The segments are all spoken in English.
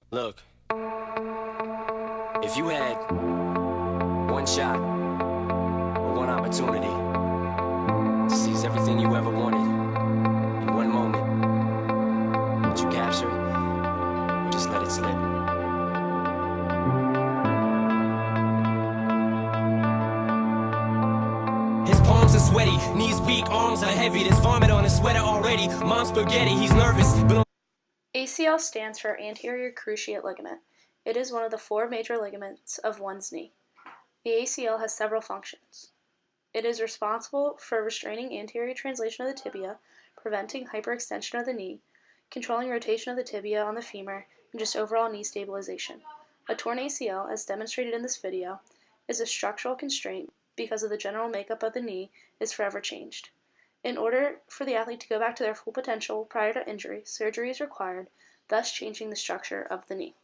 Look, if you had one shot or one opportunity to seize everything you ever wanted in one moment, would you capture it or just let it slip? His palms are sweaty, knees weak, arms are heavy. There's vomit on his sweater already. Mom's spaghetti, he's nervous, but ACL stands for anterior cruciate ligament. It is one of the 4 major ligaments of one's knee. The ACL has several functions. It is responsible for restraining anterior translation of the tibia, preventing hyperextension of the knee, controlling rotation of the tibia on the femur, and just overall knee stabilization. A torn ACL, as demonstrated in this video, is a structural constraint because of the general makeup of the knee is forever changed. In order for the athlete to go back to their full potential prior to injury, surgery is required, thus changing the structure of the knee.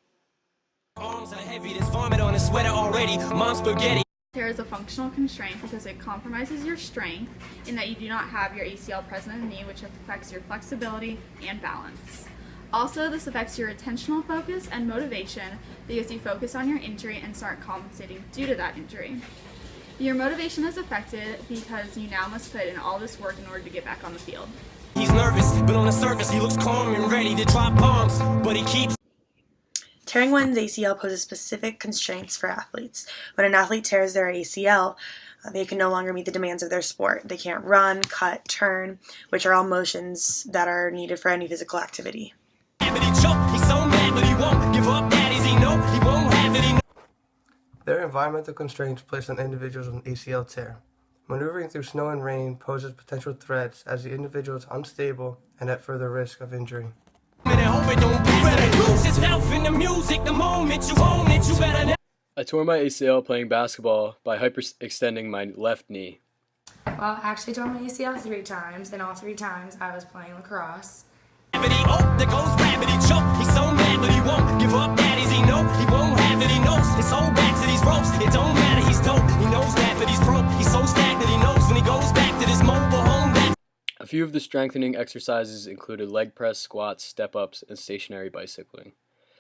arms are heavy. There's vomit on his sweater already. Mom's spaghetti. There is a functional constraint because it compromises your strength in that you do not have your ACL present in the knee, which affects your flexibility and balance. Also, this affects your attentional focus and motivation because you focus on your injury and start compensating due to that injury. Your motivation is affected because you now must put in all this work in order to get back on the field. He's nervous, but on the surface he looks calm and ready to drop bombs, but he keeps Tearing one's ACL poses specific constraints for athletes. When an athlete tears their ACL, they can no longer meet the demands of their sport. They can't run, cut, turn, which are all motions that are needed for any physical activity. There are environmental constraints placed on individuals with an ACL tear. Maneuvering through snow and rain poses potential threats as the individual is unstable and at further risk of injury. I tore my ACL playing basketball by hyperextending my left knee. Well, I actually tore my ACL 3 times, and all 3 times I was playing lacrosse. A few of the strengthening exercises included leg press, squats, step-ups, and stationary bicycling.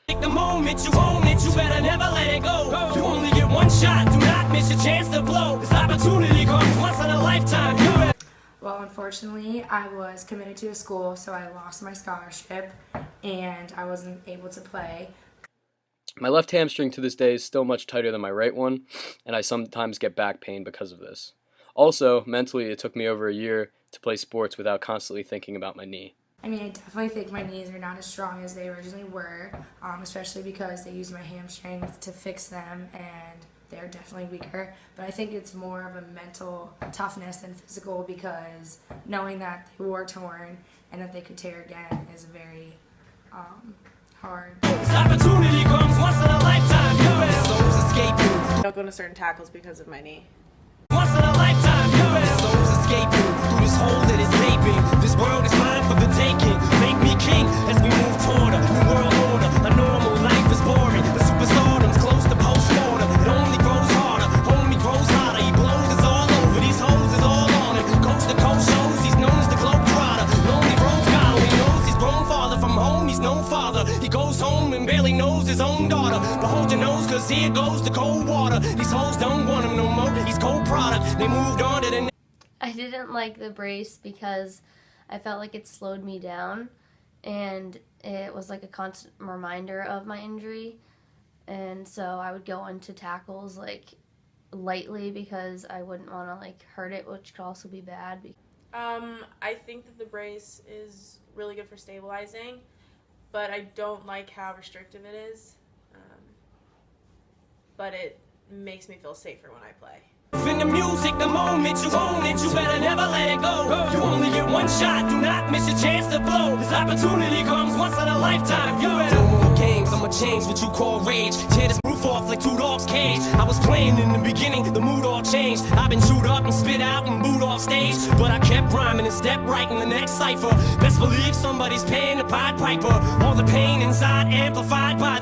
the moment you own it, you better never let it go. You only get one shot, do not miss your chance to blow. This opportunity comes once in a lifetime. Well, unfortunately, I was committed to a school, so I lost my scholarship, and I wasn't able to play. My left hamstring to this day is still much tighter than my right one, and I sometimes get back pain because of this. Also, mentally, it took me over a year to play sports without constantly thinking about my knee. I mean, I definitely think my knees are not as strong as they originally were, especially because they used my hamstrings to fix them, and they're definitely weaker. But I think it's more of a mental toughness than physical, because knowing that they were torn and that they could tear again is very hard. This opportunity comes once in a lifetime. Souls escaping. I don't go to certain tackles because of my knee. Once in a lifetime. Souls escaping through this hole that is gaping. This world is mine for the taking. Make me king as we move toward a new world order. A normal life is boring. The superstardom's close to post-mortem. It only grows harder. Homie grows hotter. He blows us all over. These hoes is all on him. Coast to coast shows. He's known as the Globetrotter. Lonely road scholar. He knows he's grown farther from home. He's no father. He goes home and barely knows his own daughter. But hold your nose, cause here goes the cold water. These hoes don't want him no more. He's cold product. They moved on to the I didn't like the brace because I felt like it slowed me down, and it was like a constant reminder of my injury, and so I would go into tackles like lightly because I wouldn't want to like hurt it, which could also be bad. I think that the brace is really good for stabilizing, but I don't like how restrictive it is, but it makes me feel safer when I play. In the music, the moment you own it, you better never let it go. You only get one shot, do not miss your chance to blow. This opportunity comes once in a lifetime. No more games, I'ma change what you call rage. Tear this roof off like 2 dogs' cage. I was playing in the beginning, the mood all changed. I've been chewed up and spit out and booed off stage, but I kept rhyming and stepped right in the next cipher. Best believe somebody's paying the Pied Piper. All the pain inside amplified by